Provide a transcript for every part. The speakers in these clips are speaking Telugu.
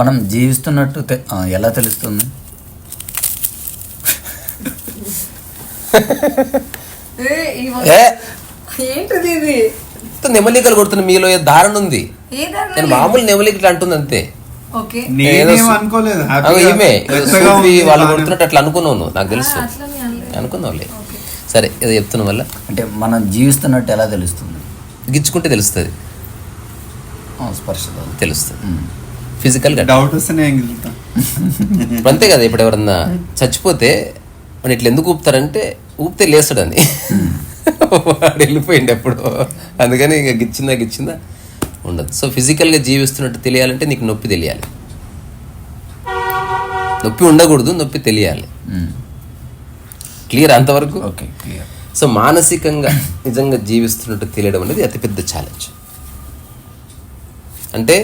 మనం జీవిస్తున్నట్టు ఎలా తెలుస్తుంది? ఏంటిది ఇది? నెమలికలు కొడుతున్న మీలో దారుణ ఉంది. నేను మామూలు నెమలికలు అంటుంది అంతే. వాళ్ళు కొడుతున్నట్టు అట్లా అనుకున్నాను, నాకు తెలుసు అనుకున్నావులే. సరే ఏదో చెప్తున్నా వల్ల అంటే మనం జీవిస్తున్నట్టు ఎలా తెలుస్తుంది? గిచ్చుకుంటే తెలుస్తుంది, స్పర్శ తెలుస్తుంది, ఫిజికల్ గా డౌట్ వస్తేనే అంతే కదా. ఇప్పుడు ఎవరన్నా చచ్చిపోతే మన ఇట్లా ఎందుకు ఊపుతారంటే ఊపితే లేస్తాడని. వాడు వెళ్ళిపోయింది ఎప్పుడు, అందుకని ఇక గిచ్చిందా ఉండదు. సో ఫిజికల్గా జీవిస్తున్నట్టు తెలియాలంటే నీకు నొప్పి తెలియాలి. నొప్పి ఉండకూడదు, నొప్పి తెలియాలి. క్లియర్ అంతవరకు? Okay, clear. సో మానసికంగా నిజంగా జీవిస్తున్నట్టు తెలియడం అనేది అతిపెద్ద ఛాలెంజ్. అంటే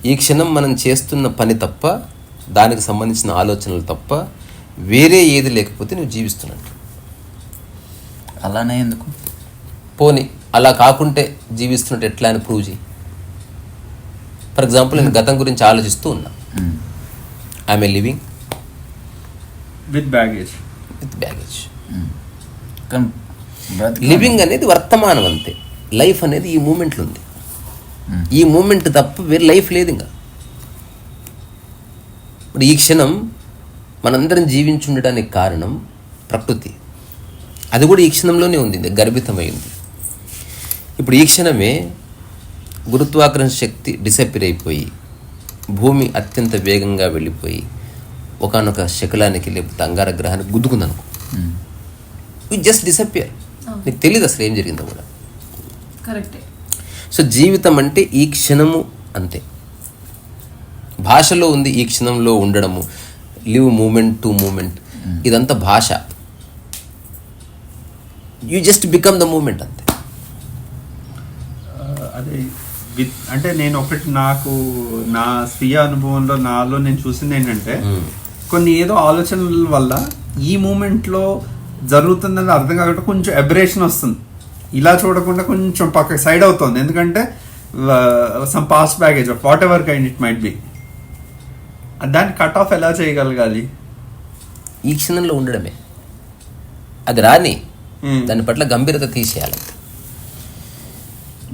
ఈ క్షణం మనం చేస్తున్న పని తప్ప, దానికి సంబంధించిన ఆలోచనలు తప్ప వేరే ఏది లేకపోతే నువ్వు జీవిస్తున్నట్టు. అలానే ఎందుకు? పోనీ అలా కాకుంటే జీవిస్తున్నట్టు ఎట్లా అని ప్రూవ్ చేయి. ఫర్ ఎగ్జాంపుల్ నేను గతం గురించి ఆలోచిస్తూ ఉన్నా. I'm a living with baggage. Living అనేది వర్తమానం అంతే. లైఫ్ అనేది ఈ మూమెంట్లో ఉంది. ఈ మూమెంట్ తప్ప వేరే లైఫ్ లేదు. ఇంకా ఇప్పుడు ఈ క్షణం మనందరం జీవించి ఉండడానికి కారణం ప్రకృతి. అది కూడా ఈ క్షణంలోనే ఉంది, గర్భితమైంది. ఇప్పుడు ఈ క్షణమే గురుత్వాకర్షణ శక్తి డిసప్పియర్ అయిపోయి భూమి అత్యంత వేగంగా వెళ్ళిపోయి ఒకనొక శకలానికి లేకపోతే అంగార గ్రహానికి గుద్దుకుందనుకో, యూ జస్ట్ డిసప్పియర్. నీకు తెలియదు అసలు ఏం జరిగిందో కూడా. కరెక్టే. సో జీవితం అంటే ఈ క్షణము అంతే. భాషలో ఉంది ఈ క్షణంలో ఉండడము, లివ్ మూమెంట్ టు మూమెంట్, ఇదంతా భాష. You just become the moment అంతే. అదే అంటే నేను ఒకటి నాకు నా స్వీయ అనుభవంలో నాలో నేను చూసింది ఏంటంటే కొన్ని ఏదో ఆలోచనల వల్ల ఈ మూమెంట్లో జరుగుతుందని అర్థం కాకుండా కొంచెం ఎబరేషన్ వస్తుంది. ఇలా చూడకుండా కొంచెం పక్క సైడ్ అవుతుంది. ఎందుకంటే some past baggage of what ever kind it might be. దాన్ని కట్ ఆఫ్ ఎలా చేయగలగాలి? ఈ క్షణంలో ఉండడమే. అది రాని దాని పట్ల గంభీరత తీసేయాలి.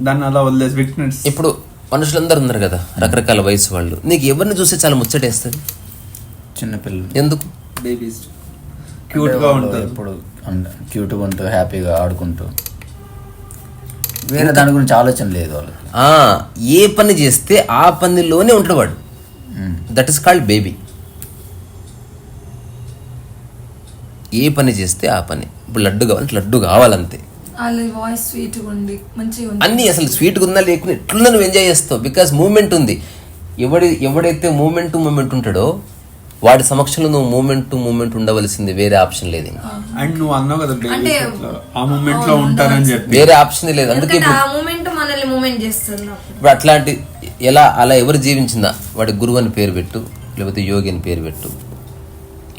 దాన్ని అలా వదిలేసి విట్నెస్. ఇప్పుడు మనుషులందరూ ఉన్నారు కదా, రకరకాల వయసు వాళ్ళు. నీకు ఎవరిని చూస్తే చాలా ముచ్చటేస్తుంది. చిన్నపిల్లలు ఎందుకు? బేబీస్ క్యూట్గా ఉంటారు, ఇప్పుడు క్యూట్గా ఉంటూ హ్యాపీగా ఆడుకుంటూ, వేరే దాని గురించి ఆలోచన లేదు వాళ్ళకి. ఏ పని చేస్తే ఆ పనిలోనే ఉంటాడు వాడు. That is called baby. ఏ పని చేస్తే ఆ పని. ఇప్పుడు లడ్డు కావాలంటే లడ్డు కావాలంతే. అన్నీ అసలు స్వీట్గా ఉందా లేకుండా ఎట్లుందో నువ్వు ఎంజాయ్ చేస్తావు. బికాస్ మూమెంట్ ఉంది. ఎవడైతే మూమెంట్ టు మూమెంట్ ఉంటాడో వాడి సమక్షంలో నువ్వు మూమెంట్ టు మూమెంట్ ఉండవలసింది, వేరే ఆప్షన్ లేదు. అండ్ నువ్వు అన్నావు కదా ఆ మూమెంట్ లో ఉంటారని చెప్పి, వేరే ఆప్షన్ లేదు. అందుకే ఇప్పుడు అట్లాంటి అలా ఎవరు జీవించిందా వాడి గురువు అని పేరు పెట్టు, లేకపోతే యోగి అని పేరు పెట్టు,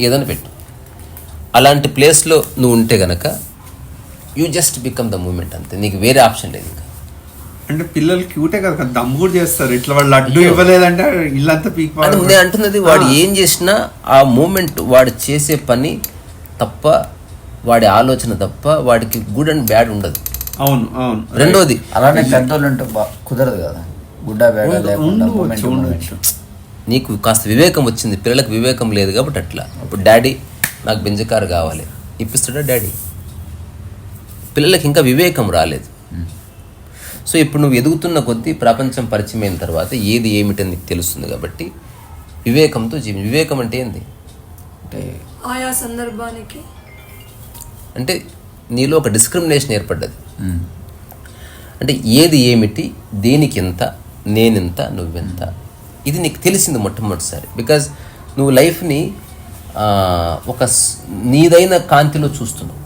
ఏదైనా పెట్టు. అలాంటి ప్లేస్లో నువ్వు ఉంటే గనక you just become the moment అంతే. నీకు వేరే ఆప్షన్ లేదు. ఇంకా అంటే పిల్లలు క్యూటే కదా, దమ్ము కూడా చేస్తారు. ఇట్లా వాళ్ళు లడ్డు ఇవ్వలేదంటే ఇల్లంతా పీక్. నేను అంటున్నది వాడు ఏం చేసినా ఆ మూమెంట్, వాడు చేసే పని తప్ప, వాడి ఆలోచన తప్ప వాడికి గుడ్ అండ్ బ్యాడ్ ఉండదు. అవును అవును. రెండోది అలానే పెద్దోళ్ళు అంటే కుదరదు కదా, గుడ్ బ్యాడ్. నీకు కాస్త వివేకం వచ్చింది, పిల్లలకు వివేకం లేదు కాబట్టి అట్లా. ఇప్పుడు డాడీ నాకు బెంజ్ కారు కావాలి, ఇప్పిస్తాడా డాడీ? పిల్లలకి ఇంకా వివేకం రాలేదు. సో ఇప్పుడు నువ్వు ఎదుగుతున్న కొద్దీ ప్రపంచం పరిచయం అయిన తర్వాత ఏది ఏమిటని నీకు తెలుస్తుంది. కాబట్టి వివేకంతో వివేకం అంటే ఏంది? అంటే ఆయా సందర్భానికి అంటే నీలో ఒక డిస్క్రిమినేషన్ ఏర్పడ్డది. అంటే ఏది ఏమిటి, దేనికి ఎంత, నేనెంత, నువ్వెంత, ఇది నీకు తెలిసింది మొట్టమొదటిసారి. బికాజ్ నువ్వు లైఫ్ని ఒక నీదైన కాంతిలో చూస్తున్నావు.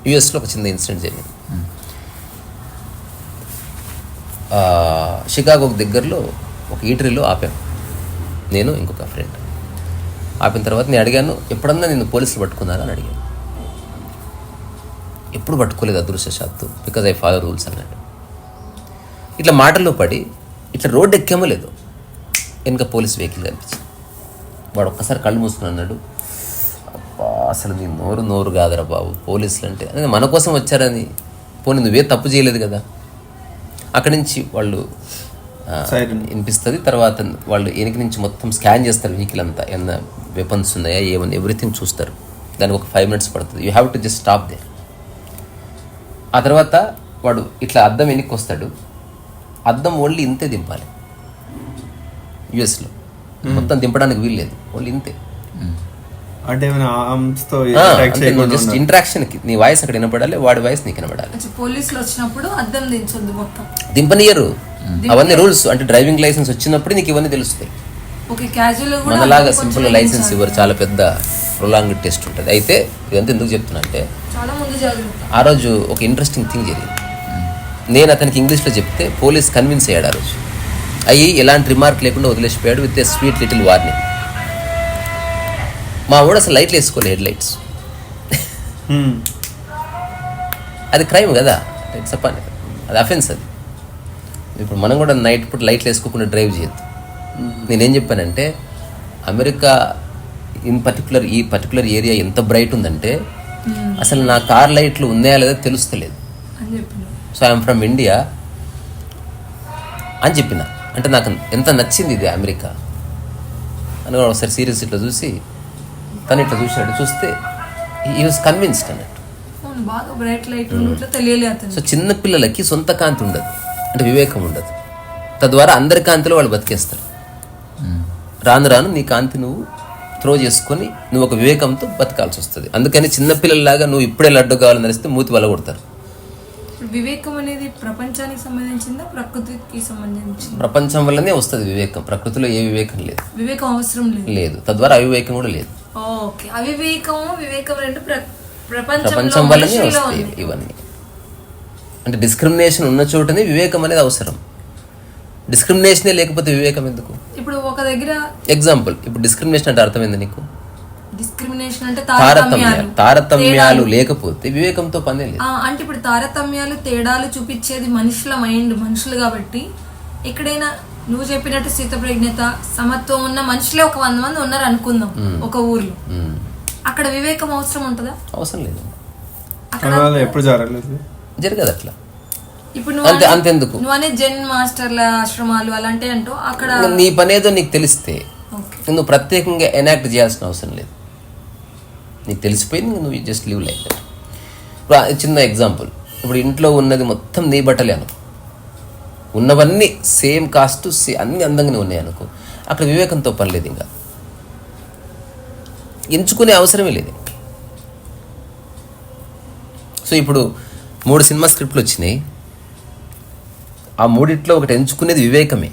యుఎస్లో ఒక చిన్న ఇన్సిడెంట్ జరిగింది. షికాగోకి దగ్గరలో ఒక ఈటరీలో ఆపాం, నేను ఇంకొక ఫ్రెండ్. ఆపిన తర్వాత నేను అడిగాను, ఎప్పుడన్నా నేను పోలీసులు పట్టుకున్నారా అని అడిగాను. ఎప్పుడు పట్టుకోలేదు అదృష్టశాత్తు, బికాజ్ ఐ ఫాలో రూల్స్ అన్నాడు. ఇట్లా మాటల్లో పడి ఇట్లా రోడ్డు ఎక్కేమో లేదు, వెనక పోలీస్ వెహికల్ కనిపించింది. వాడు ఒక్కసారి కళ్ళు మూసుకుని అన్నాడు, అబ్బా అసలు నీ నోరు కాదురా బాబు, పోలీసులు అంటే మన కోసం వచ్చారని, పోనీ నువ్వే తప్పు చేయలేదు కదా. అక్కడి నుంచి వాళ్ళు వినిపిస్తుంది. తర్వాత వాళ్ళు వెనక నుంచి మొత్తం స్కాన్ చేస్తారు వెహికల్ అంతా, ఏమన్నా వెపన్స్ ఉన్నాయా ఏమన్నా ఎవ్రీథింగ్ చూస్తారు. దానికి ఒక 5 minutes పడుతుంది. You have to just stop there. ఆ తర్వాత వాడు ఇట్లా అద్దం వెనక్కి వస్తాడు, అద్దం ఓన్లీ ఇంతే దింపాలి. యుఎస్లో మొత్తం దింపడానికి వీల్లేదు, ఓన్లీ ఇంతే. అంటే జస్ట్ ఇంటరాక్షన్కి నీ వాయిస్ అక్కడ వినపడాలి, వాడి వాయిస్ నీకు వినపడాలి. పోలీసులు వచ్చినప్పుడు అద్దం దించొద్దు, మొత్తం దింపనియరు. అవన్నీ రూల్స్. అంటే డ్రైవింగ్ లైసెన్స్ వచ్చినప్పుడు నీకు ఇవన్నీ తెలుస్తాయి. మనలాగా సింపుల్ లైసెన్స్ ఇవ్వరు, చాలా పెద్ద ప్రొలాంగ్ టెస్ట్ ఉంటుంది. అయితే ఇదంతా ఎందుకు చెప్తున్నా అంటే, ఆ రోజు ఒక ఇంట్రెస్టింగ్ థింగ్ జరిగింది. నేను అతనికి ఇంగ్లీష్లో చెప్తే పోలీస్ కన్విన్స్ అయ్యాడు. ఆ రోజు అయ్యి ఎలాంటి రిమార్క్ లేకుండా వదిలేసిపోయాడు with a sweet little warning. మా వాడు అసలు లైట్లు వేసుకోలేదు, హెడ్ లైట్స్. అది క్రైమ్ కదా, చెప్పాలి, అది అఫెన్స్. అది ఇప్పుడు మనం కూడా నైట్ పూట లైట్లు వేసుకోకుండా డ్రైవ్ చేయొద్దు. నేనేం చెప్పానంటే, అమెరికా ఇన్ పర్టికులర్ ఈ పర్టికులర్ ఏరియా ఎంత బ్రైట్ ఉందంటే అసలు నా కార్ లైట్లు ఉన్నాయా లేదా తెలుస్తలేదు. సో ఐఎమ్ ఫ్రమ్ ఇండియా అని చెప్పిన. అంటే నాకు ఎంత నచ్చింది ఇది అమెరికా అని. ఒకసారి సీరియస్ ఇట్లా చూసి తను ఇట్లా చూసాడు, చూస్తే ఈ వాజ్ కన్విన్స్డ్ అన్నట్టు. సో చిన్న పిల్లలకి సొంత కాంతి ఉండదు, అంటే వివేకం ఉండదు. తద్వారా అందరి కాంతిలో వాళ్ళు బతికేస్తారు. రాను రాను నీ కాంతి నువ్వు త్రో చేసుకొని నువ్వు ఒక వివేకంతో బతకాల్సి వస్తుంది. అందుకని చిన్నపిల్లల్లాగా నువ్వు ఇప్పుడే లడ్డు కావాలని తెలిస్తే మూతి వల్ల కొడతారు. వివేకం అనేది ప్రపంచానికి సంబంధించిందా, ప్రకృతికి సంబంధించింది? ప్రపంచం వల్లనే వస్తుంది వివేకం. ప్రకృతిలో ఏ వివేకం లేదు, వివేకం అవసరం లేదు. తద్వారా అవివేకం కూడా లేదు. వివేకం రెండు ప్రపంచం వల్లనే వస్తాయి ఇవన్నీ. అంటే డిస్క్రిమినేషన్ ఉన్న చోటనే వివేకం అనేది అవసరం. డిస్క్రిమినేషనే లేకపోతే వివేకం ఎందుకు? ఇప్పుడు ఒక దగ్గర ఎగ్జాంపుల్, ఇప్పుడు డిస్క్రిమినేషన్ అంటే అర్థమైంది నీకు? డిస్క్రిమినేషన్ అంటే తారతమ్యాలు లేకపోతే వివేకంతో పనే లేదు. అంటే ఇప్పుడు తారతమ్యాలు తేడాలు చూపించేది మనుషుల మైండ్, మనుషులు. కాబట్టి ఎక్కడైనా నువ్వు చెప్పినట్టు స్థితప్రజ్ఞత, సమత్వం ఉన్న మనుషులే ఒక 100 మంది ఉన్నారు అనుకుందాం ఒక ఊర్లో, అక్కడ వివేకం అవసరం ఉంటుందా? అవసరం లేదు. ఎప్పుడు జరగదు అట్లా. ఇప్పుడు అంతెందుకు నువ్వు జెన్ మాస్టర్ల ఆశ్రమాలు అలాంటి అంటూ అక్కడ నీ పనేదో నీకు తెలిస్తే నువ్వు ప్రత్యేకంగా ఎనాక్ట్ చేయాల్సిన అవసరం లేదు. నీకు తెలిసిపోయింది, నువ్వు జస్ట్ లివ్ లైక్ దట్. ఇప్పుడు చిన్న ఎగ్జాంపుల్, ఇప్పుడు ఇంట్లో ఉన్నది మొత్తం నీ బట్టలే అనుకో, ఉన్నవన్నీ సేమ్ కాస్ట్, అన్ని అందంగానే ఉన్నాయి అనుకో, అక్కడ వివేకంతో పని లేదు. ఇంకా ఎంచుకునే అవసరమే లేదు. సో ఇప్పుడు 3 సినిమా స్క్రిప్ట్లు వచ్చినాయి, ఆ 3 ఒకటి ఎంచుకునేది వివేకమే.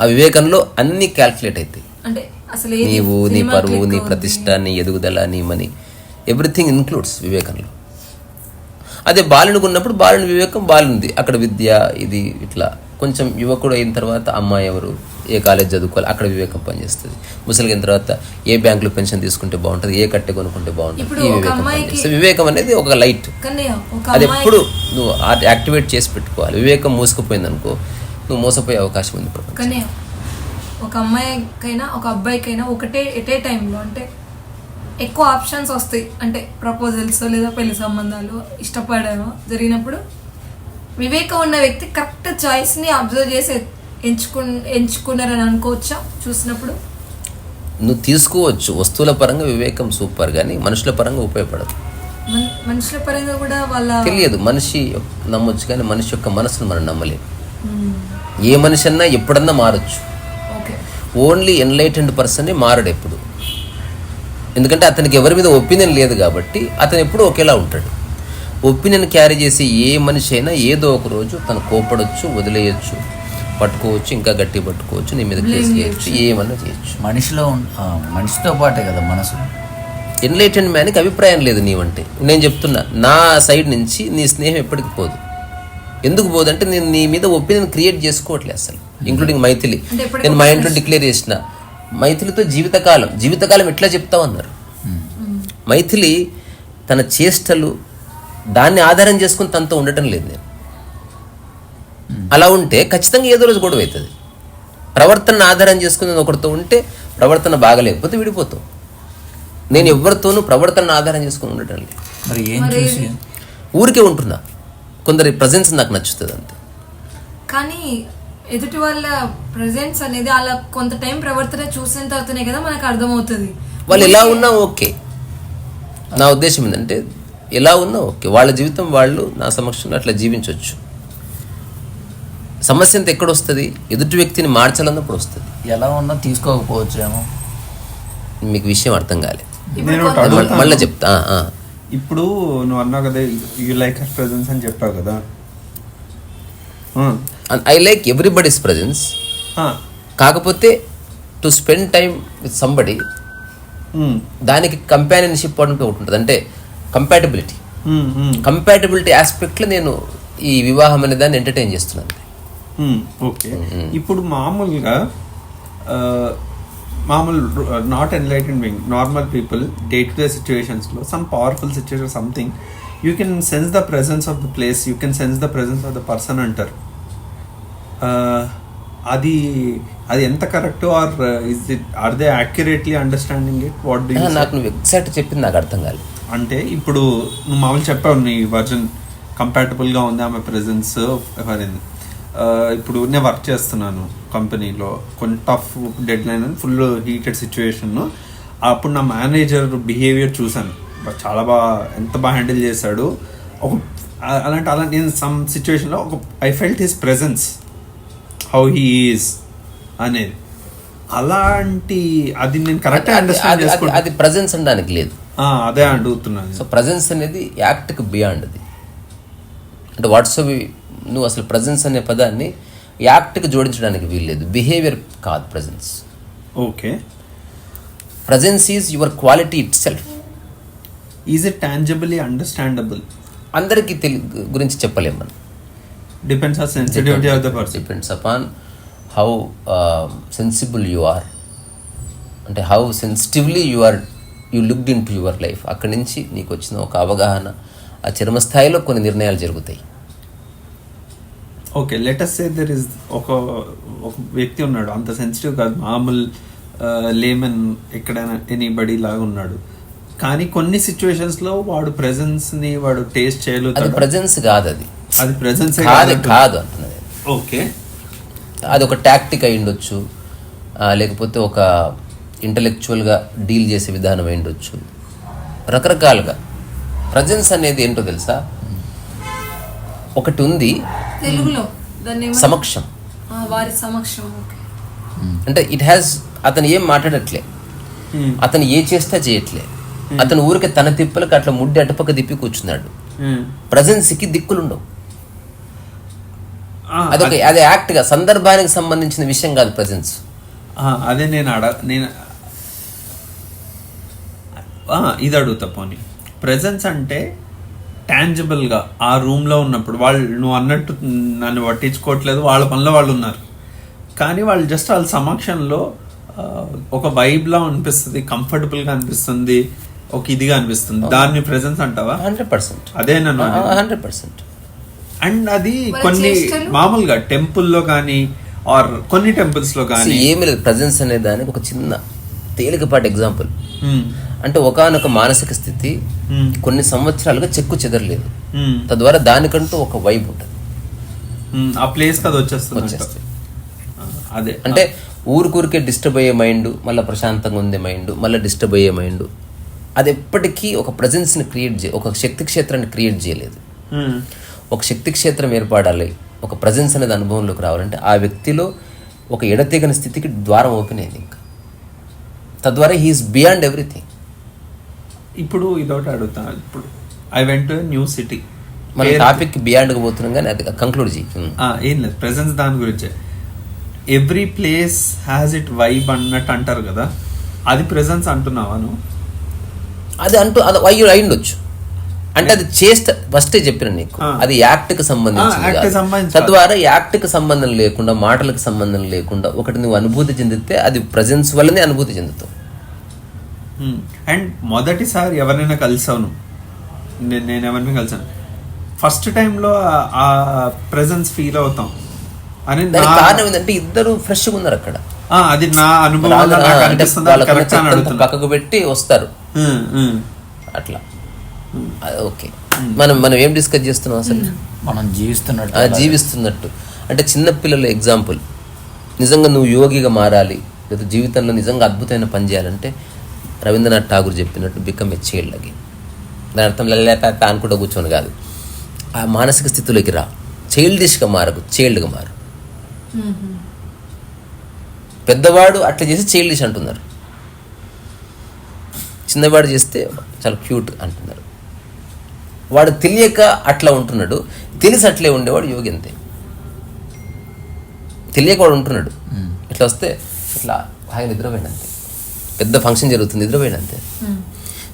ఆ వివేకంలో అన్ని క్యాల్కులేట్ అవుతాయి. నీవు, నీ పరువు, నీ ప్రతిష్ట, నీ ఎదుగుదల, నీ మనీ, ఎవ్రీథింగ్ ఇన్క్లూడ్స్ వివేకంలో. అదే బాలునికి ఉన్నప్పుడు బాలుని వివేకం బాలుంది, అక్కడ విద్య ఇది ఇట్లా. కొంచెం యువకుడు అయిన తర్వాత అమ్మాయి ఎవరు, ఏ కాలేజ్ చదువుకోవాలి, అక్కడ వివేకం పనిచేస్తుంది. ముసలిగిన తర్వాత ఏ బ్యాంకులో పెన్షన్ తీసుకుంటే బాగుంటుంది, ఏ కట్టె కొనుక్కుంటే బాగుంటుంది, ఈ వివేకం పనిచేస్తుంది. వివేకం అనేది ఒక లైట్, అది ఎప్పుడు నువ్వు యాక్టివేట్ చేసి పెట్టుకోవాలి. వివేకం మూసుకుపోయింది అనుకో, నువ్వు మోసపోయే అవకాశం ఉంది. ఒక అమ్మాయికైనా ఒక అబ్బాయికైనా ఒకటే ఎటే టైంలో అంటే ఎక్కువ ఆప్షన్స్ వస్తాయి. అంటే ప్రపోజల్స్ లేదా పెళ్లి సంబంధాలు ఇష్టపడమో జరిగినప్పుడు వివేకం ఉన్న వ్యక్తి కరెక్ట్ చాయిస్ని అబ్జర్వ్ చేసి ఎంచుకున్నారని అనుకోవచ్చా? చూసినప్పుడు నువ్వు తీసుకోవచ్చు. వస్తువుల పరంగా వివేకం సూపర్, కానీ మనుషుల పరంగా ఉపయోగపడదు. మనుషుల పరంగా కూడా వాళ్ళ తెలియదు. మనిషి నమ్మొచ్చు, కానీ మనిషి యొక్క మనసును మనం నమ్మలేము. ఏ మనిషి అన్నా ఎప్పుడన్నా మారచ్చు. ఓన్లీ ఎన్లైటెండ్ పర్సనే మారడు ఎప్పుడు. ఎందుకంటే అతనికి ఎవరి మీద ఒపీనియన్ లేదు కాబట్టి అతను ఎప్పుడు ఒకేలా ఉంటాడు. ఒపీనియన్ క్యారీ చేసి ఏ మనిషి అయినా ఏదో ఒక రోజు తను కోపడవచ్చు, వదిలేయచ్చు, పట్టుకోవచ్చు, ఇంకా గట్టి పట్టుకోవచ్చు, నీ మీద కేసు చేయొచ్చు, ఏమన్నా చేయొచ్చు. మనిషితో పాటే కదా మనసు. ఎన్లైటెండ్ మ్యాన్కి అభిప్రాయం లేదు నీవంటే. నేను చెప్తున్నా, నా సైడ్ నుంచి నీ స్నేహం ఎప్పటికి పోదు. ఎందుకు పోదంటే నేను నీ మీద ఒపీనియన్ క్రియేట్ చేసుకోవట్లేదు అసలు. ఇంక్లూడింగ్ మైథిలి, నేను మా ఇంట్లో డిక్లేర్ చేసిన, మైథిలితో జీవితకాలం ఎట్లా చెప్తావు అన్నారు. మైథిలి తన చేష్టలు దాన్ని ఆధారం చేసుకుని తనతో ఉండటం లేదు నేను. అలా ఉంటే ఖచ్చితంగా ఏదో రోజు గొడవ అవుతుంది. ప్రవర్తన ఆధారం చేసుకుని నేను ఒకరితో ఉంటే ప్రవర్తన బాగలేకపోతే విడిపోతాం. నేను ఎవరితోనూ ప్రవర్తన ఆధారం చేసుకుని ఉండటం లేదు. మరి ఏం చూసి ఊరికే ఉంటున్నా, కొందరి ప్రజెన్స్ నాకు నచ్చుతుంది అంతే. కానీ ఎదుటి వాళ్ళ ప్రెజెన్స్ అనేది అలా కొంత టైం ప్రవర్తన చూసిన తర్వాతనే కదా మనకు అర్థమవుతుంది. వాళ్ళు ఎలా ఉన్నా ఓకే. నా ఉద్దేశం ఏంటంటే ఎలా ఉన్నా ఓకే, వాళ్ళ జీవితం వాళ్ళు నా సమక్షంలో అట్లా జీవించవచ్చు. సమస్య అంతా ఎక్కడ వస్తుంది? ఎదుటి వ్యక్తిని మార్చాలన్నప్పుడు వస్తుంది. ఎలా ఉన్నా తీసుకోకపోవచ్చేమో. మీకు విషయం అర్థం కాలేదు, నేను ఒకటి అడుగుతాను. మళ్ళీ చెప్తా. ఇప్పుడు నువ్వు అన్నావు కదా యూ లైక్ హర్ ప్రెజెన్స్ అని చెప్పావు కదా. I like everybody's presence. కాకపోతే to spend time with somebody, దానికి కంపానియన్షిప్ ఒకటి ఉంటుంది. అంటే కంపాటబిలిటీ ఆస్పెక్ట్లో నేను ఈ వివాహం అనే దాన్ని ఎంటర్టైన్ చేస్తున్నాను. ఓకే. ఇప్పుడు మామూలుగా not enlightened being normal people day to day సిచ్యువేషన్స్లో some powerful situation something you can sense the presence of the place, you can sense the presence of the person అంటారు. అది ఎంత correct or is it are they accurately understanding it? What do నాకు నువ్వు ఎగ్జాక్ట్ చెప్పింది నాకు అర్థం కాలేదు. అంటే ఇప్పుడు నువ్వు మామూలు చెప్పావు నీ వర్జన్ కంపాటబుల్గా ఉంది ఆమె ప్రెజెన్స్ ఎవరైంది. ఇప్పుడు నేను వర్క్ చేస్తున్నాను కంపెనీలో, కొన్ని టఫ్ డెడ్ లైన్ అని ఫుల్ హీటెడ్ సిచ్యువేషన్. అప్పుడు నా మేనేజర్ బిహేవియర్ చూశాను, చాలా బాగా ఎంత బాగా హ్యాండిల్ చేశాడు. అలాంటి నేను సమ్ సిచ్యువేషన్లో I felt his presence, how he is అనేది. అలాంటి అది నేను కరెక్ట్ అండర్స్టాండ్ చేసుకుంటాను. అది ప్రెజెన్స్ అనడానికి లేదు. అదే అడుగుతున్నాను. సో ప్రెజెన్స్ అనేది యాక్ట్కి బియాండ్. అది అంటే వాట్సాప్ నువ్వు అసలు ప్రజెన్స్ అనే పదాన్ని యాక్ట్కి జోడించడానికి వీల్లేదు. బిహేవియర్ కాదు presence. Okay. Presence is your quality itself. Is it tangibly understandable? అందరికీ గురించి చెప్పలేము మనం. Depends on sensitivity of the person. Depends upon how sensible you are, అంటే how sensitively you looked into your life. అక్కడి నుంచి నీకు వచ్చిన ఒక అవగాహన, ఆ చర్మస్థాయిలో కొన్ని నిర్ణయాలు జరుగుతాయి. Okay, let us say there is ఒక వ్యక్తి ఉన్నాడు, అంత సెన్సిటివ్ కాదు, మామూలు లేమన్ ఎక్కడైనా ఎనీబడి లాగా ఉన్నాడు, కానీ కొన్ని సిచ్యువేషన్స్లో వాడు ప్రెజెన్స్ని వాడు టేస్ట్ చేయలేదు. అది ప్రెజెన్స్ కాదు, అది ప్రెజెన్స్ కాదు అంటున్నది. ఓకే, అది ఒక టాక్టిక్ అయి ఉండొచ్చు, లేకపోతే ఒక ఇంటలెక్చువల్గా డీల్ చేసే విధానం అయి ఉండొచ్చు, రకరకాలుగా. ప్రజెన్స్ అనేది ఏంటో తెలుసా? ఒకటి ఉంది తెలుగులో దాన్ని సమక్షం, వారి సమక్షం. అంటే ఇట్ హ్యాస్, అతను ఏం మాట్లాడట్లే, అతను ఏ చేస్తా చేయట్లే, అతను ఊరికే తన తిప్పలకు అట్లా ముడ్డి అటుపక్క తిప్పి కూర్చున్నాడు. ప్రజెన్స్కి దిక్కులుండవు. అది యాక్ట్గా సందర్భానికి సంబంధించిన విషయం కాదు ప్రజెన్స్. అదే నేను ఇది అడుగుతా. పోనీ ప్రెజెన్స్ అంటే టాంజిబుల్గా ఆ రూమ్లో ఉన్నప్పుడు వాళ్ళు నువ్వు అన్నట్టు నన్ను పట్టించుకోవట్లేదు, వాళ్ళ పనిలో వాళ్ళు ఉన్నారు, కానీ వాళ్ళు జస్ట్ వాళ్ళ సమక్షంలో ఒక వైబ్లా అనిపిస్తుంది, కంఫర్టబుల్గా అనిపిస్తుంది, ఒక ఇదిగా అనిపిస్తుంది. దాన్ని ప్రెజెన్స్ అంటావా? 100%. అదే నన్ను 100%. అండ్ అది కొన్ని మామూలుగా టెంపుల్లో కానీ ఆర్ కొన్ని టెంపుల్స్లో కానీ ఏమి లేదు. ప్రజెన్స్ అనే దానికి ఒక చిన్న తేలికపాటి ఎగ్జాంపుల్ అంటే ఒకానొక మానసిక స్థితి కొన్ని సంవత్సరాలుగా చెక్కు చెదరలేదు, తద్వారా దానికంటూ ఒక వైబ్ ఉంటుంది, ఆ ప్లేస్ అది వచ్చేస్తుంది. అదే అంటే ఊరికూరికే డిస్టర్బ్ అయ్యే మైండ్, మళ్ళీ ప్రశాంతంగా ఉండే మైండ్, మళ్ళీ డిస్టర్బ్ అయ్యే మైండ్, అది ఎప్పటికీ ఒక ప్రజెన్స్ని ఒక శక్తి క్షేత్రాన్ని క్రియేట్ చేయలేదు. ఒక శక్తి క్షేత్రం ఏర్పడాలి, ఒక ప్రజెన్స్ అనేది అనుభవంలోకి రావాలంటే ఆ వ్యక్తిలో ఒక ఎడతెగని స్థితికి ద్వారం ఓపెన్ అయింది, ఇంకా తద్వారా హీఈస్ బియాండ్ ఎవ్రీథింగ్. ఇప్పుడు ఇదొకటి అడుగుతా. ఇప్పుడు I went to new city, మన టాపిక్ బియాండ్గా పోతున్నాం కానీ అది కంక్లూడ్ చేయి. ఏం లేదు, ప్రెజెన్స్ దాని గురించే. Every place has it vibe అన్నట్టు అంటారు కదా, అది ప్రెజెన్స్ అంటున్నావా నువ్వు? అది అయి ఉండొచ్చు. అంటే అది చేస్తే ఫస్టే చెప్పిన నీకు, అది యాక్ట్కి సంబంధించింది. తద్వారా యాక్ట్కి సంబంధం లేకుండా, మాటలకు సంబంధం లేకుండా ఒకటి నువ్వు అనుభూతి చెందితే అది ప్రజెన్స్ వల్లనే అనుభూతి చెందుతావు. అండ్ మొదటిసారి ఎవరైనా కలిసావు నేను ఎవరిని కలిసాను ఫస్ట్ టైంలో ఆ ప్రెజెన్స్ ఫీల్ అవుతాం అని దానికి కారణం ఏంటంటే ఇద్దరు ఫ్రెష్గా ఉన్నారు అక్కడ. అది నా అనుభవం పక్కకు పెట్టి వస్తారు అట్లా. ఓకే, మనం ఏం డిస్కస్ చేస్తున్నాం అసలు? మనం జీవిస్తున్నట్టు అంటే చిన్నపిల్లల ఎగ్జాంపుల్. నిజంగా నువ్వు యోగిగా మారాలి లేదా జీవితంలో నిజంగా అద్భుతమైన పని చేయాలంటే రవీంద్రనాథ్ ఠాగూర్ చెప్పినట్టు బికమ్ ఎ చైల్డ్ అగైన్. దాని అర్థం లేక అనుకుంటూ కూర్చొని కాదు, ఆ మానసిక స్థితిలోకి రా. చైల్డిష్గా మారకు, చైల్డ్గా మారు. పెద్దవాడు అట్లా చేసి చైల్డిష్ అంటున్నారు, చిన్నవాడు చేస్తే చాలా క్యూట్ అంటున్నారు. వాడు తెలియక అట్లా ఉంటున్నాడు, తెలిసి అట్లే ఉండేవాడు యోగి. అంతే, తెలియక వాడు ఉంటున్నాడు. ఇట్లా వస్తే ఇట్లా హాయిగా నిద్రపోయింది అంతే. పెద్ద ఫంక్షన్ జరుగుతుంది, నిద్రపోయింది అంతే.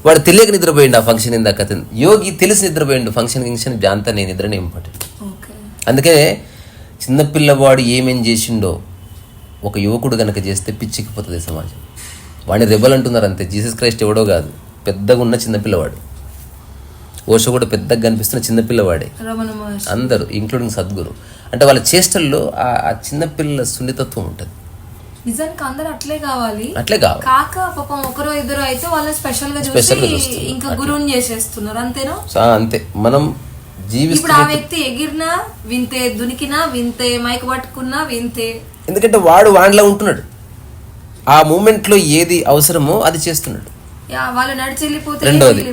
వాడు తెలియక నిద్రపోయిండు ఆ ఫంక్షన్ ఇందాక. యోగి తెలిసి నిద్రపోయిండు ఫంక్షన్ గింక్షన్ జాంతా నేను నిద్రనే ఇంపార్టెంట్. అందుకే చిన్నపిల్లవాడు ఏమేం చేసిండో ఒక యువకుడు కనుక చేస్తే పిచ్చికిపోతుంది సమాజం. వాడిని రెబల్ అంటున్నారు అంతే. జీసస్ క్రైస్ట్ ఎవడో కాదు, పెద్దగా ఉన్న చిన్నపిల్లవాడు. ఓషో కూడా పెద్దగా కనిపిస్తున్న చిన్నపిల్లవాడే. అందరూ ఇంక్లూడింగ్ సద్గురు. అంటే వాళ్ళ చేష్టల్లో ఆ చిన్నపిల్లల సున్నితత్వం ఉంటుంది. నిజానికి అందరూ అట్లే కావాలి, అట్లే కావాలి. కాక పాపం ఒకరో ఇద్దరు అయితే వాళ్ళని స్పెషల్ గా చూసి ఇంకా గురువుని చేసేస్తున్నారు. అంతేనా? అంతే. మనం ఇప్పుడు ఆ వ్యక్తి ఎగిరినా వింతే, దునికినా వింతే, మైక్ పట్టుకున్నా వింతే. ఎందుకంటే వాడు వాడిలో ఉంటున్నాడు, ఆ మూమెంట్ లో ఏది అవసరమో అది చేస్తున్నాడు. వాళ్ళు నడిచి వెళ్ళిపోతే. రెండోది,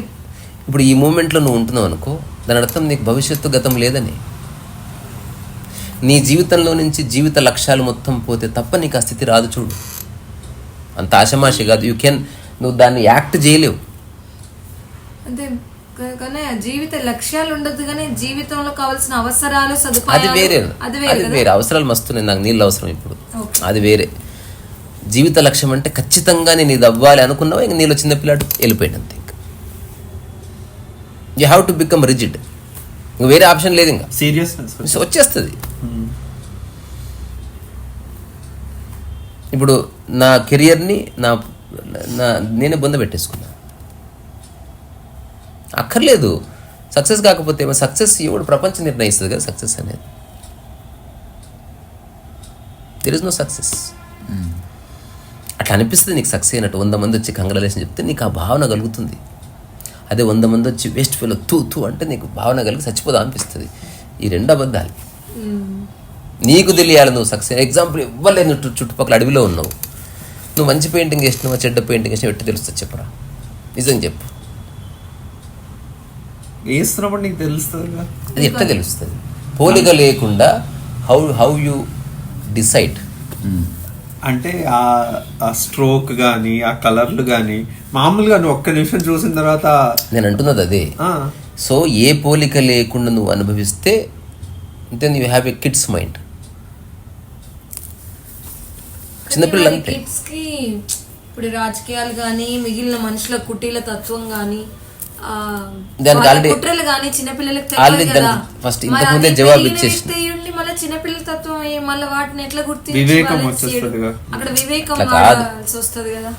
ఇప్పుడు ఈ మూమెంట్ లో నువ్వు ఉంటున్నావు అనుకో, దాని అర్థం నీకు భవిష్యత్తు గతం లేదని. నీ జీవితంలో నుంచి జీవిత లక్ష్యాలు మొత్తం పోతే తప్ప నీకు ఆ స్థితి రాదు. చూడు, అంత ఆశమాషి కాదు. నువ్వు దాన్ని యాక్ట్ చేయలేవు. అంతే. కానీ జీవిత లక్ష్యాలు ఉండదు, కానీ జీవితంలో కావాల్సిన అవసరాలు, సదుపాయాలు అది వేరే. అవసరాలు మస్తున్నాయి, నాకు నీళ్ళు అవసరం ఇప్పుడు, అది వేరే. జీవిత లక్ష్యం అంటే ఖచ్చితంగా నేను ఇది అవ్వాలి అనుకున్నావు, ఇంక నీళ్ళు చిన్నపిల్లాడు వెళ్ళిపోయాడు అంతే. ఇంకా you have to become rigid. ఇంక వేరే ఆప్షన్ లేదు, ఇంకా సీరియస్నెస్ వచ్చేస్తుంది. ఇప్పుడు నా కెరియర్ని నేనే బొంద పెట్టేసుకున్నా. అక్కర్లేదు సక్సెస్ కాకపోతే. సక్సెస్ ఎవడు ప్రపంచం నిర్ణయిస్తుంది కదా సక్సెస్ అనేది. There is no success. అట్లా అనిపిస్తుంది నీకు సక్సెస్ అయినట్టు. 100 మంది వచ్చి కంగ్రాచులేషన్ చెప్తే నీకు ఆ భావన కలుగుతుంది. అదే 100 మంది వచ్చి వేస్ట్ ఫెలో తూ అంటే నీకు భావన కలిగి చచ్చిపోదా అనిపిస్తుంది. ఈ 2 అబద్ధాలు. నీకు తెలియాలి నువ్వు సక్సెస్. ఎగ్జాంపుల్ ఇవ్వలేదు, నువ్వు చుట్టుపక్కల అడవిలో ఉన్నావు, నువ్వు మంచి పెయింటింగ్ వేసినావా చెడ్డ పెయింటింగ్ వేసినా ఎట్టు తెలుస్తుంది చెప్పరా? నిజం చెప్పు. వేస్తున్నప్పుడు నీకు తెలుస్తుంది. అది ఎట్లా తెలుస్తుంది? పోలిక లేకుండా హౌ యు డిసైడ్. అంటే ఆ స్ట్రోక్ కానీ ఆ కలర్లు కానీ మామూలుగా నువ్వు ఒక్క నిమిషం చూసిన తర్వాత నేను అంటున్నది అదే. సో ఏ పోలిక లేకుండా నువ్వు అనుభవిస్తే then you have a kids mind. చిన్నపిల్లలు కిడ్స్ కి ఇప్పుడు రాజకీయాలు కానీ మిగిలిన మనుషుల కుటీల తత్వం కానీ కుట్రలు కానీ చిన్నపిల్లలకి ఫస్ట్ ఇంతకుముందే జవాబు ఇచ్చేసి మళ్ళీ చిన్నపిల్లల తత్వం మళ్ళీ వాటిని ఎట్లా అక్కడ వివేకం వస్తుంది కదా.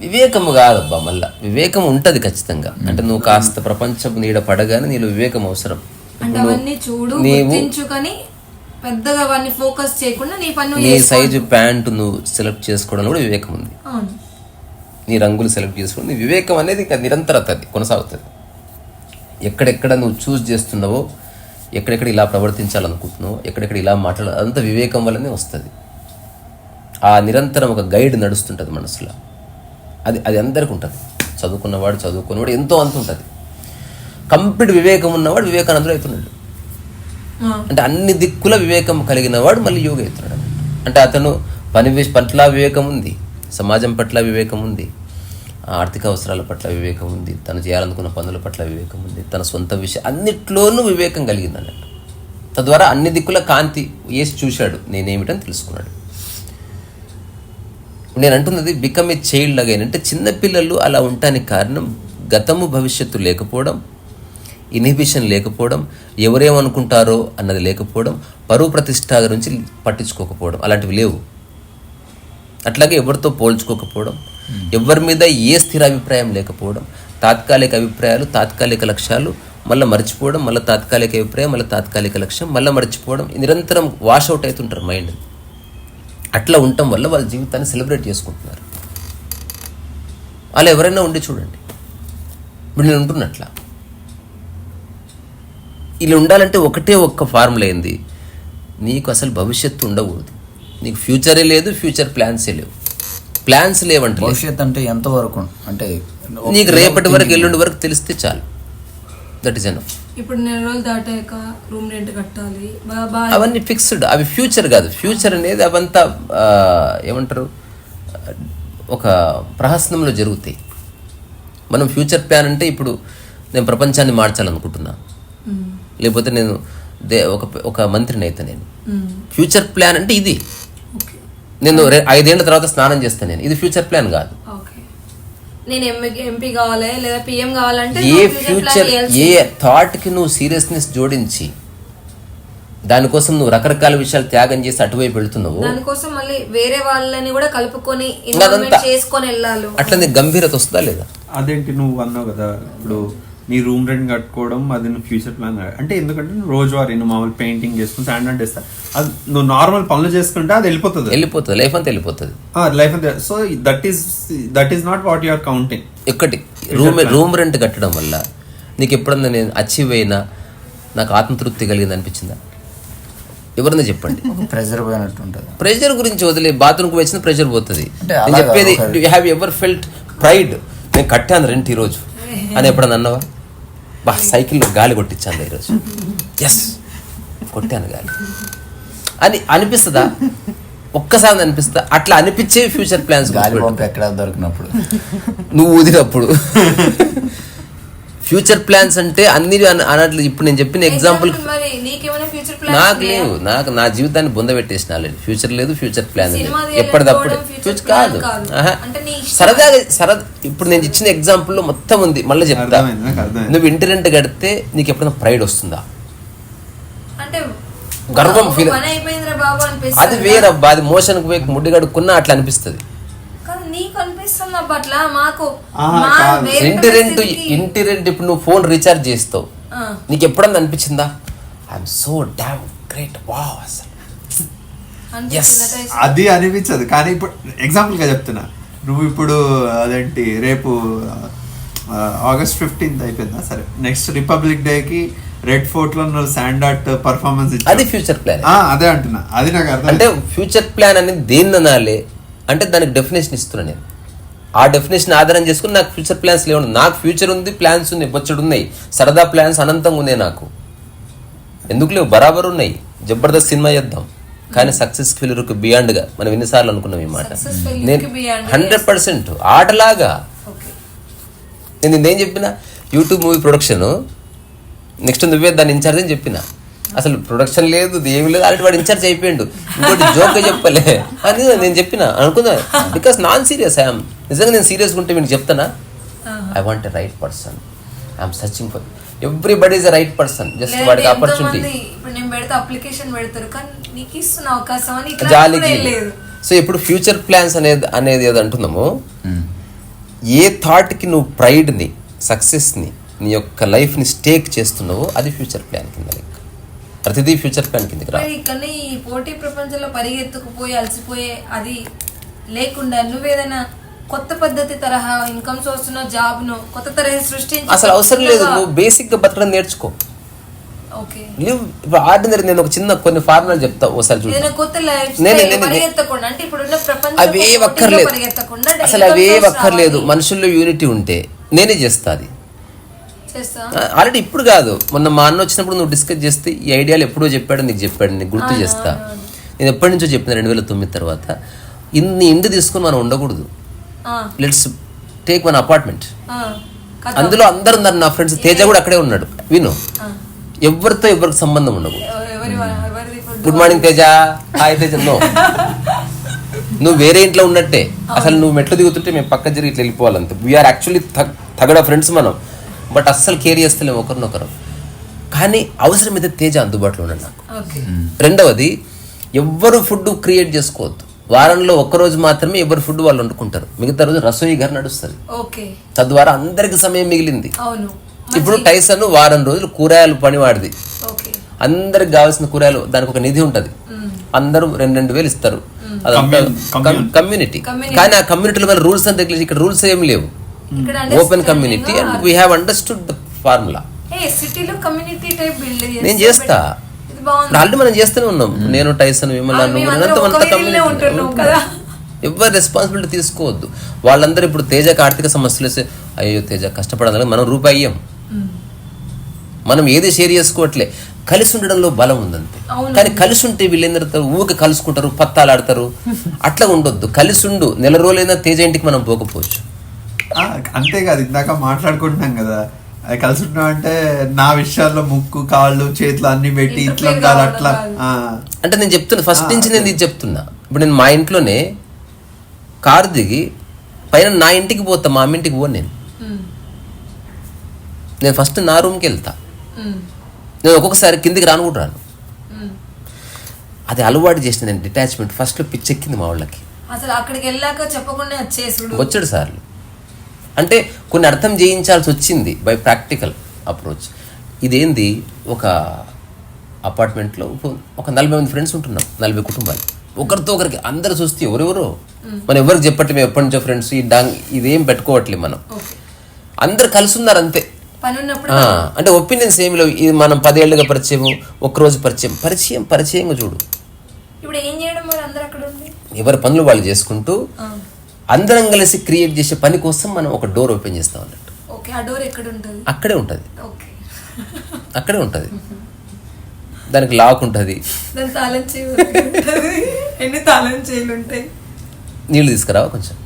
వివేకము కాదబ్బా, మళ్ళా వివేకం ఉంటది ఖచ్చితంగా. అంటే నువ్వు కాస్త ప్రపంచం నీడ పడగానే నీలో వివేకం అవసరం. అంటే అవన్నీ చూడు, గుర్తించుకొని పెద్దగా అవన్నీ ఫోకస్ చేయకుండా నీ పన్ను. నీ సైజు ప్యాంటు నువ్వు సెలెక్ట్ చేసుకోవడం కూడా వివేకం ఉంది. నీ రంగులు సెలెక్ట్ చేసుకోవడం, నీ వివేకం అనేది నిరంతరత, అది కొనసాగుతుంది. ఎక్కడెక్కడ నువ్వు చూస్ చేస్తున్నావో, ఎక్కడెక్కడ ఇలా ప్రవర్తించాలనుకుంటున్నావో, ఎక్కడెక్కడ ఇలా మాట్లాడాలి, అదంతా వివేకం వల్లనే వస్తుంది. ఆ నిరంతరం ఒక గైడ్ నడుస్తుంటుంది మనసులో. అది అందరికీ ఉంటుంది. చదువుకున్నవాడు చదువుకున్నవాడు ఎంతో అంత ఉంటుంది. కంప్లీట్ వివేకం ఉన్నవాడు వివేకానందుడు అవుతున్నాడు. అంటే అన్ని దిక్కుల వివేకం కలిగిన వాడు మళ్ళీ యోగి అవుతున్నాడు. అంటే అతను పని పట్ల వివేకం ఉంది, సమాజం పట్ల వివేకం ఉంది, ఆర్థిక అవసరాల పట్ల వివేకం ఉంది, తను చేయాలనుకున్న పనుల పట్ల వివేకం ఉంది, తన సొంత విషయం అన్నిట్లోనూ వివేకం కలిగింది అన్నట్టు. తద్వారా అన్ని దిక్కుల కాంతి వేసి చూశాడు, నేనేమిటని తెలుసుకున్నాడు. నేను అంటున్నది బికమ్ ఏ చైల్డ్ అగైన్. అంటే చిన్నపిల్లలు అలా ఉండటానికి కారణం గతము భవిష్యత్తు లేకపోవడం, ఇన్హిబిషన్ లేకపోవడం, ఎవరేమనుకుంటారో అన్నది లేకపోవడం, పరువు ప్రతిష్ట గురించి పట్టించుకోకపోవడం, అలాంటివి లేవు. అట్లాగే ఎవరితో పోల్చుకోకపోవడం, ఎవరి మీద ఏ స్థిరాభిప్రాయం లేకపోవడం, తాత్కాలిక అభిప్రాయాలు, తాత్కాలిక లక్ష్యాలు, మళ్ళీ మర్చిపోవడం, మళ్ళీ తాత్కాలిక అభిప్రాయం, మళ్ళీ తాత్కాలిక లక్ష్యం, మళ్ళీ మర్చిపోవడం, నిరంతరం వాష్ అవుట్ అవుతుంటారు మైండ్. అట్లా ఉండటం వల్ల వాళ్ళ జీవితాన్ని సెలబ్రేట్ చేసుకుంటున్నారు. అలా ఎవరైనా ఉండి చూడండి. ఇప్పుడు నేను ఉంటున్నట్లా ఇలా ఉండాలంటే ఒకటే ఒక్క ఫార్ములా ఏంది, నీకు అసలు భవిష్యత్తు ఉండకూడదు, నీకు ఫ్యూచరే లేదు, ఫ్యూచర్ ప్లాన్సే లేవు. ప్లాన్స్ లేవంటే భవిష్యత్తు అంటే ఎంతవరకు అంటే నీకు రేపటి వరకు ఎల్లుండి వరకు తెలిస్తే చాలు, దట్ ఈస్ ఎనఫ్. ఇప్పుడు 4 రోజులు దాటాక రూమ్ రెంట్ కట్టాలి, అవన్నీ ఫిక్స్డ్, అవి ఫ్యూచర్ కాదు. ఫ్యూచర్ అనేది అవంతా ఏమంటారు, ఒక ప్రహసనంలో జరుగుతాయి. మనం ఫ్యూచర్ ప్లాన్ అంటే ఇప్పుడు నేను ప్రపంచాన్ని మార్చాలనుకుంటున్నా, లేకపోతే నేను ఒక మంత్రిని అయితే నేను ఫ్యూచర్ ప్లాన్ అంటే ఇది. నేను 5 ఏళ్ల తర్వాత స్నానం చేస్తాను నేను, ఇది ఫ్యూచర్ ప్లాన్ కాదు. నేను ఎంపీ కావాలి లేదా పిఎం కావాలంటే ఏ ఫ్యూచర్, ఏ థాట్కి నువ్వు సీరియస్నెస్ జోడించి దానికోసం నువ్వు రకరకాల విషయాలు త్యాగం చేసి అటువైపు వెళ్తున్నావు, దానికోసం మళ్ళీ వేరే వాళ్ళని కూడా కలుపుకొని చేసుకొని వెళ్ళాలి. అట్లా నీకు గంభీరత వస్తుందా లేదా? అదేంటి నువ్వు అన్నావు కదా, ఇప్పుడు నీ రూమ్ రెంట్ కట్టుకోవడం అది నువ్వు ఫ్యూచర్ ప్లాన్ అంటే, ఎందుకంటే నువ్వు రోజువారీ నువ్వు మామూలు పెయింటింగ్ చేసుకుని శాండ్ అంటే వేస్తా, అది నువ్వు నార్మల్ పనులు చేసుకుంటే అది వెళ్ళిపోతుంది, లైఫ్ అంతా వెళ్ళిపోతుంది. లైఫ్ అంతా. So that is not what you are counting. ఒకటి రూమ్ రెంట్ కట్టడం వల్ల నీకు ఎప్పుడన్నా నేను అచీవ్ అయినా నాకు ఆత్మతృప్తి కలిగింది అనిపించిందా? ఎవరన్నా చెప్పండి. ప్రెజర్ పోయినట్టు ఉంటుంది. ప్రెజర్ గురించి వదిలే, బాత్రూమ్కి వచ్చిన ప్రెజర్ పోతుంది. నేను చెప్పేది, you have ever felt pride, నేను కట్టాను రెంట్ ఈరోజు అని ఎప్పుడన్నా అన్నావా? బా సైకిల్లో గాలి కొట్టించాను ఈరోజు, ఎస్ కొట్టాను గాలి అని అనిపిస్తుందా? ఒక్కసారి అనిపిస్తుందా? అట్లా అనిపించే ఫ్యూచర్ ప్లాన్స్. గాలి పంపు ఎక్కడ దొరికినప్పుడు, నువ్వు ఊదినప్పుడు. ఫ్యూచర్ ప్లాన్స్ అంటే అన్ని అన్నట్లు. ఇప్పుడు నేను చెప్పిన ఎగ్జాంపుల్ నాకు లేవు, నా జీవితాన్ని బొందబెట్టేసిన ఫ్యూచర్ లేదు, ఫ్యూచర్ ప్లాన్ లేదు, ఎప్పటిదప్పుడు ఫ్యూచర్ కాదు. సరదా ఇప్పుడు నేను ఇచ్చిన ఎగ్జాంపుల్లో మొత్తం ఉంది, మళ్ళీ చెప్తా. నువ్వు ఇంటి రెంట్ కడితే నీకు ఎప్పుడైనా ప్రైడ్ వస్తుందా? గర్వం ఫీల్, అది వేరబ్బా, అది మోషన్కి పోయి ముడ్డి కడుక్కున్నా అట్లా అనిపిస్తుంది. ఇంటి రెంట్ ఇప్పుడు నువ్వు ఫోన్ రీఛార్జ్ చేస్తావు, నీకు ఎప్పుడన్నా అనిపించిందా I'm so damn great, wow అసలు అది అనిపించదు. కానీ ఇప్పుడు ఎగ్జాంపుల్ గా చెప్తున్నా, నువ్వు ఇప్పుడు అదేంటి రేపు August 15th అయిపోయిందా, సరే నెక్స్ట్ రిపబ్లిక్ డే కి రెడ్ ఫోర్ట్ లో శాండ్ ఆర్ట్ పర్ఫార్మెన్స్, అది ఫ్యూచర్ ప్లాన్. అదే అంటున్నా, అది నాకు అర్థం. అంటే ఫ్యూచర్ ప్లాన్ అనేది దేన్ని అనాలి అంటే దానికి డెఫినేషన్ ఇస్తున్నా నేను. ఆ డెఫినేషన్ ఆధారం చేసుకుని నాకు ఫ్యూచర్ ప్లాన్స్ లేవు. నాకు ఫ్యూచర్ ఉంది, ప్లాన్స్ ఉన్నాయి, బొచ్చడు ఉన్నాయి, సరదా ప్లాన్స్ అనంతంగా ఉన్నాయి నాకు. ఎందుకు లేవు? బరాబర్ ఉన్నాయి. జబర్దస్త్ సినిమా చేద్దాం, కానీ సక్సెస్ ఫెయిల్యూర్కి బియాండ్గా మనం ఎన్నిసార్లు అనుకున్నాం ఈ మాట. నేను 100% ఆటలాగా నేను నేనేం చెప్పిన, యూట్యూబ్ మూవీ ప్రొడక్షన్ నెక్స్ట్ నువ్వే దాన్ని ఇన్ఛార్జ్ అని చెప్పిన. అసలు ప్రొడక్షన్ లేదు, ఏమి లేదు, అలాంటి వాడు ఇన్ఛార్జ్ అయిపోయిండు. ఇంకోటి జోక్గా చెప్పలే అని నేను చెప్పిన అనుకున్నా. Because non serious I'm. నిజంగా నేను సీరియస్గా ఉంటే మీకు చెప్తానా, I want a right person, I'm searching for everybody is a right person, just వాడికి ఆపర్చునిటీ. జాలికి. సో ఇప్పుడు ఫ్యూచర్ ప్లాన్స్ అనేది ఏదో అంటున్నామో, ఏ థాట్కి నువ్వు ప్రైడ్ని, సక్సెస్ని, నీ యొక్క లైఫ్ని స్టేక్ చేస్తున్నావో అది ఫ్యూచర్ ప్లాన్ కింద లెక్క. ప్రతిదీ ఫ్యూచర్ ప్లాన్ కిందకి రా. కానీ ఈ పోటీ ప్రపంచంలో పరిగెత్తుకుపోయి అలసిపోయే అది లేకుండా నువ్వేదైనా కొత్త పద్ధతి తరహా ఇన్కమ్ సోర్స్ ను, జాబ్ ను కొత్త తరహా సృష్టించి అసలు అవసరం లేదు. నువ్వు బేసిక్ గా బతకడం నేర్చుకో. ఆర్డినరీ నేను ఒక చిన్న కొన్ని ఫార్ములా చెప్తా, ఒకసారి చూడు. అవే ఒక్కర్లేదు, అసలు అవే ఒక్కర్లేదు. మనుషుల్లో యూనిటీ ఉంటే నేనే చేస్తా. అది ఆల్రెడీ ఇప్పుడు కాదు, మొన్న మా అన్న వచ్చినప్పుడు నువ్వు డిస్కస్ చేస్తే ఈ ఐడియాలు ఎప్పుడో చెప్పాడు, నీకు గుర్తు చేస్తా. నేను ఎప్పటి నుంచో చెప్పిన 2009 తర్వాత, ఇన్ని ఇంటి తీసుకుని మనం ఉండకూడదు. Let's take one apartment. అందులో అందరు ఉన్నారు నా ఫ్రెండ్స్, తేజ కూడా అక్కడే ఉన్నాడు. విను, ఎవరితో ఎవరికి సంబంధం ఉండదు. Good morning Teja, hi Teja, no. నువ్వు వేరే ఇంట్లో ఉన్నట్టే. అసలు నువ్వు మెట్లు దిగుతుంటే మేము పక్క జరిగి ఇట్లా వెళ్ళిపోవాలంతే. వీఆర్ యాక్చువల్లీ తగడ ఫ్రెండ్స్ మనం, బట్ అస్సలు కేర్ చేస్తలేము ఒకరినొకరు. కానీ అవసరం అయితే తేజ అందుబాటులో ఉన్నాడు నాకు. రెండవది, ఎవ్వరు ఫుడ్ క్రియేట్ చేసుకోవద్దు. వారంలో ఒక్కరోజు మాత్రమే ఎవరి ఫుడ్ వాళ్ళు వండుకుంటారు, మిగతా రోజు రసోయి గారు నడుస్తుంది. ఓకే. తద్వారా అందరికి సమయం మిగిలింది. అవును. ఇప్పుడు టైసన్ వారం రోజులు కూరగాయలు పనివాడిది, ఓకే. అందరికి కావాల్సిన కూరగాయలు, దానికి ఒక నిధి ఉంటది, అందరూ 2,000 ఇస్తారు, అదంతా కమ్యూనిటీ. కానీ ఆ కమ్యూనిటీలో మన రూల్స్ అండ్ రెగ్యులేషన్, ఇక్కడ రూల్స్ ఏం లేవు, open community and we have understood the formula. సిటీలో కమ్యూనిటీ టైప్ బిల్డ్ నేను చేస్తా, ఆల్రెడీ మనం చేస్తూనే ఉన్నాం. నేను టైసన్ విమల ఎవరు రెస్పాన్సిబిలిటీ తీసుకోవద్దు. వాళ్ళందరూ ఇప్పుడు తేజకి ఆర్థిక సమస్యలు వస్తే అయ్యో తేజ కష్టపడాలి, మనం రూపాయి అయ్యాం, మనం ఏది షేర్ చేసుకోవట్లే. కలిసి ఉండడంలో బలం ఉందంతే. కానీ కలిసి ఉంటే వీళ్ళందరితో ఊరికి కలుసుకుంటారు, పత్తాలు ఆడతారు, అట్లా ఉండొద్దు. కలిసి ఉండు, నెల రోజులైనా తేజ ఇంటికి మనం పోకపోవచ్చు. అంతేకాదు, ఇందాక మాట్లాడుకుంటున్నాం కదా, అది కలిసి ఉంటున్నాం అంటే నా విషయాల్లో ముక్కు కాళ్ళు చేతులు అన్ని పెట్టి ఇట్లా ఉండాలి అట్లా అంటే నేను చెప్తున్నా, ఫస్ట్ నుంచి నేను ఇది చెప్తున్నా. ఇప్పుడు నేను మా ఇంట్లోనే కారు దిగి పైన నా ఇంటికి పోతా, మా అమ్మ ఇంటికి పోను. నేను ఫస్ట్ నా రూమ్కి వెళ్తా, నేను ఒక్కొక్కసారి కిందికి రాను కూడా రాను. అది అలవాటు చేసిన నేను డిటాచ్మెంట్. ఫస్ట్ పిచ్చెక్కింది మా వాళ్ళకి, అసలు అక్కడికి వెళ్ళాక చెప్పకుండా వచ్చాడు సార్లు. అంటే కొన్ని అర్థం చేయించాల్సి వచ్చింది బై ప్రాక్టికల్ అప్రోచ్. ఇదేంది, ఒక అపార్ట్మెంట్లో ఒక 40 మంది ఫ్రెండ్స్ ఉంటున్నాం, 40 కుటుంబాలు, ఒకరితో ఒకరికి అందరు చూస్తే ఎవరెవరో, మనం ఎవరికి చెప్పట్లే మేము ఎప్పటి నుంచో ఫ్రెండ్స్, ఇదేం పెట్టుకోవట్లేదు మనం, అందరు కలిసి ఉన్నారు అంతే. అంటే ఒపీనియన్స్ ఏమి లేవు. ఇది మనం 10 ఏళ్ళుగా పరిచయం, ఒక్కరోజు పరిచయంగా చూడు. ఎవరి పనులు వాళ్ళు చేసుకుంటూ అందరం కలిసి క్రియేట్ చేసే పని కోసం మనం ఒక డోర్ ఓపెన్ చేస్తాం అన్నట్టు. అక్కడే ఉంటుంది, అక్కడే ఉంటుంది. దానికి లాక్ ఉంటుంది, నీళ్ళు తీసుకురావా కొంచెం.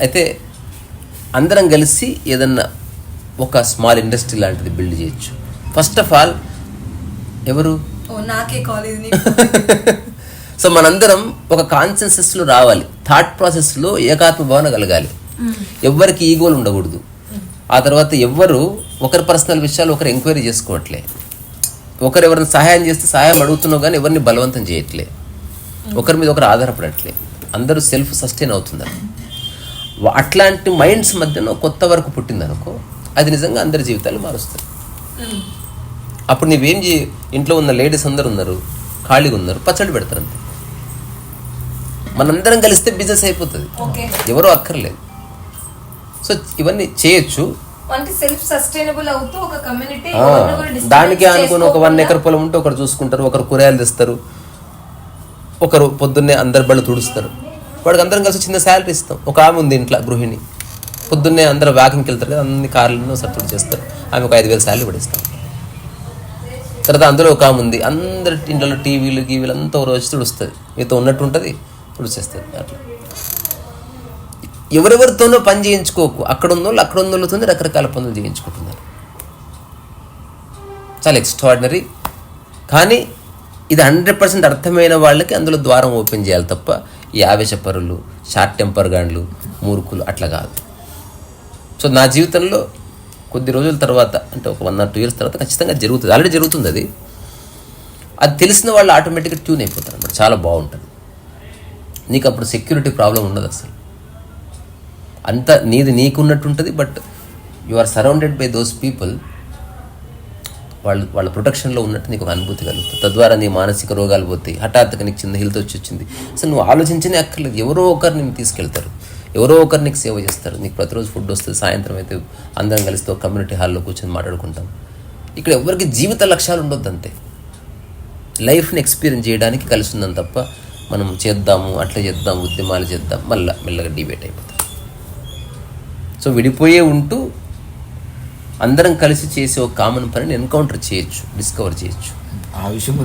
అయితే అందరం కలిసి ఏదన్నా ఒక స్మాల్ ఇండస్ట్రీ లాంటిది బిల్డ్ చేయొచ్చు. ఫస్ట్ ఆఫ్ ఆల్ ఎవరు, సో మనందరం ఒక కాన్సెన్సస్లో రావాలి, థాట్ ప్రాసెస్లో ఏకాత్మ భావన కలగాలి, ఎవ్వరికి ఈగోలు ఉండకూడదు. ఆ తర్వాత ఎవ్వరు ఒకరి పర్సనల్ విషయాలు ఒకరు ఎంక్వైరీ చేసుకోవట్లే, ఒకరు ఎవరిని సహాయం చేస్తే సహాయం అడుగుతున్నావు కానీ ఎవరిని బలవంతం చేయట్లే, ఒకరి మీద ఒకరు ఆధారపడట్లే, అందరూ సెల్ఫ్ సస్టైన్ అవుతున్నారు. అట్లాంటి మైండ్స్ మధ్యన కొత్త వరకు పుట్టిందనుకో, అది నిజంగా అందరి జీవితాలు మారుస్తుంది. అప్పుడు నువ్వేం ఇంట్లో ఉన్న లేడీస్ అందరు ఉన్నారు, ఖాళీగా ఉన్నారు, పచ్చడి పెడతారు అంతే. మనందరం కలిస్తే బిజినెస్ అయిపోతుంది, ఎవరో అక్కర్లేదు. సో ఇవన్నీ చేయొచ్చు. దానికి అనుకుని ఒక 1 ఎకర్ పొలం ఉంటే ఒకరు చూసుకుంటారు, ఒకరు కూరగాయలు తెస్తారు, ఒకరు పొద్దున్నే అందరు బళ్ళు తుడుస్తారు, వాడికి అందరం కలిసి చిన్న శాలరీ ఇస్తాం. ఒక ఆమె ఉంది ఇంట్లో గృహిణి, పొద్దున్నే అందరూ వాకింగ్కి వెళ్తారు కదా, అన్ని కార్లను సర్దుడు చేస్తారు, ఆమె ఒక 5,000 శాలరీ పడిస్తాం. తర్వాత అందులో ఒక ఆమె ఉంది, అందరి ఇంట్లో టీవీలు గీవీలు అంతా రోజు తుడుస్తుంది, మీతో ఉన్నట్టు ఉంటుంది, తుడిచేస్తుంది. అట్లా ఎవరెవరితోనో పని చేయించుకోకు, అక్కడ ఉన్న వాళ్ళతో రకరకాల పనులు చేయించుకుంటున్నారు. చాలా ఎక్స్ట్రాడినరీ. కానీ ఇది 100% అర్థమైన వాళ్ళకి అందులో ద్వారం ఓపెన్ చేయాలి తప్ప ఈ ఆవేశపరులు, షార్ట్ టెంపర్ గాండ్లు, మూర్ఖులు అట్లా కాదు. సో నా జీవితంలో కొద్ది రోజుల తర్వాత, అంటే ఒక 1 or 2 years తర్వాత ఖచ్చితంగా జరుగుతుంది, ఆల్రెడీ జరుగుతుంది. అది తెలిసిన వాళ్ళు ఆటోమేటిక్గా ట్యూన్ అయిపోతారు అన్నమాట, చాలా బాగుంటుంది. నీకు అప్పుడు సెక్యూరిటీ ప్రాబ్లం ఉండదు అసలు, అంతా నీది నీకున్నట్టు ఉంటుంది. But you are surrounded by those people, వాళ్ళ ప్రొటెక్షన్లో ఉన్నట్టు నీకు ఒక అనుభూతి కలుగుతుంది. తద్వారా నీ మానసిక రోగాలు పోతాయి. హఠాత్తుగా నీకు చిన్న హెల్త్ వచ్చింది, అసలు నువ్వు ఆలోచించనే అక్కర్లేదు, ఎవరో ఒకరు నేను తీసుకెళ్తారు, ఎవరో ఒకరు నీకు సేవ చేస్తారు. నీకు ప్రతిరోజు ఫుడ్ వస్తుంది, సాయంత్రం అయితే అందరం కలిసి ఒక కమ్యూనిటీ హాల్లో కూర్చొని మాట్లాడుకుంటాం. ఇక్కడ ఎవరికి జీవిత లక్ష్యాలు ఉండొద్దు అంతే, లైఫ్ని ఎక్స్పీరియన్స్ చేయడానికి కలిసి ఉందని తప్ప మనం చేద్దాము అట్లా చేద్దాం ఉద్యమాలు చేద్దాం మెల్లగా డిబేట్ అయిపోతాం. సో విడిపోయే ఉంటూ అందరం కలిసి చేసే ఒక కామన్ పనిని ఎన్కౌంటర్ చేయొచ్చు, డిస్కవర్ చేయొచ్చు. ఆ విషయం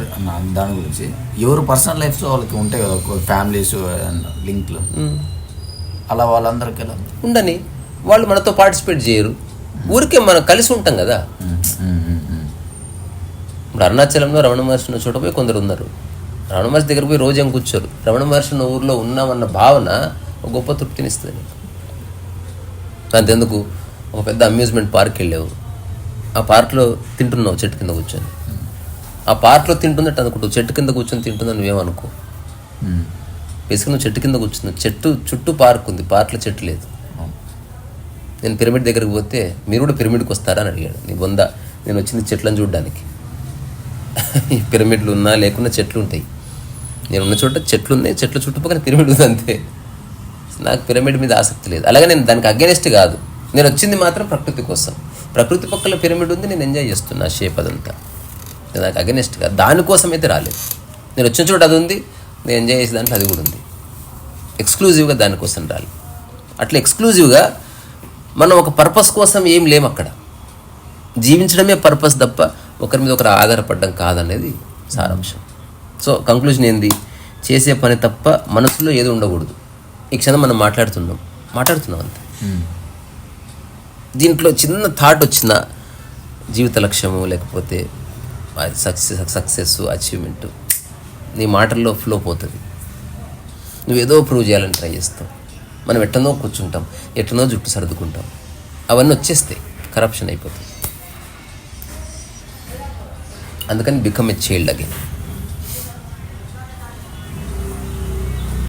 దాని గురించి ఎవరు పర్సనల్ లైఫ్లో వాళ్ళకి ఉంటాయి కదా, ఫ్యామిలీస్ లింక్లు, అలా వాళ్ళందరికీ ఎలా ఉండని, వాళ్ళు మనతో పార్టిసిపేట్ చేయరు, ఊరికే మనం కలిసి ఉంటాం కదా. ఇప్పుడు అరుణాచలంలో రమణ మహర్షి ఉన్న చోట పోయి కొందరు ఉన్నారు, రమణ మహర్షి దగ్గర పోయి రోజు ఏం కూర్చోరు. రమణ మహర్షి ఉన్న ఊర్లో ఉన్నామన్న భావన ఒక గొప్ప తృప్తినిస్తుంది. అంతెందుకు, ఒక పెద్ద అమ్యూజ్మెంట్ పార్క్ వెళ్ళావు, ఆ పార్క్లో తింటున్నావు చెట్టు కింద కూర్చొని, ఆ పార్క్లో తింటున్నట్టు అనుకుంటావు, చెట్టు కింద కూర్చొని తింటుందని నువ్వేమనుకో. బేసిక్గా నువ్వు చెట్టు కింద కూర్చున్నావు, చెట్టు చుట్టూ పార్క్ ఉంది, పార్క్లో చెట్టు లేదు. నేను పిరమిడ్ దగ్గరికి పోతే మీరు కూడా పిరమిడ్కి వస్తారా అని అడిగాడు. నీ బొంద, నేను వచ్చింది చెట్లను చూడడానికి. ఈ పిరమిడ్లు ఉన్నా లేకున్నా చెట్లు ఉంటాయి. నేను ఉన్న చోట చెట్లు ఉన్నాయి, చెట్ల చుట్టుపక్కల పిరమిడ్ ఉంది అంతే. నాకు పిరమిడ్ మీద ఆసక్తి లేదు. అలాగే నేను దానికి అగెనిస్ట్ కాదు. నేను వచ్చింది మాత్రం ప్రకృతి కోసం. ప్రకృతి పక్కల పిరమిడ్ ఉంది, నేను ఎంజాయ్ చేస్తున్నా ఆ షేప్ అదంతా. నేను నాకు అగెనిస్ట్ కాదు, దానికోసం అయితే రాలేదు. నేను వచ్చిన చోట అది ఉంది, నేను ఎంజాయ్ చేసే దాంట్లో అది కూడా ఉంది. ఎక్స్క్లూజివ్గా దానికోసం రాలేదు. అట్లా ఎక్స్క్లూజివ్గా మనం ఒక పర్పస్ కోసం ఏం లేము అక్కడ. జీవించడమే పర్పస్ తప్ప ఒకరి మీద ఒకరు ఆధారపడడం కాదనేది సారాంశం. సో కంక్లూజన్ ఏంది? చేసే పని తప్ప మనసులో ఏదో ఉండకూడదు. ఈ క్షణం మనం మాట్లాడుతున్నాం అంతే. దీంట్లో చిన్న థాట్ వచ్చిన జీవిత లక్ష్యము లేకపోతే సక్సెస్ అచీవ్మెంట్ నీ మాటల్లో ఫ్లో పోతుంది. నువ్వేదో ప్రూవ్ చేయాలని ట్రై చేస్తావు. మనం ఎట్టనో కూర్చుంటాం, ఎట్టనో జుట్టు సర్దుకుంటాం, అవన్నీ వచ్చేస్తాయి, కరప్షన్ అయిపోతుంది. అందుకని బికమ్ ఎ చైల్డ్ అగైన్.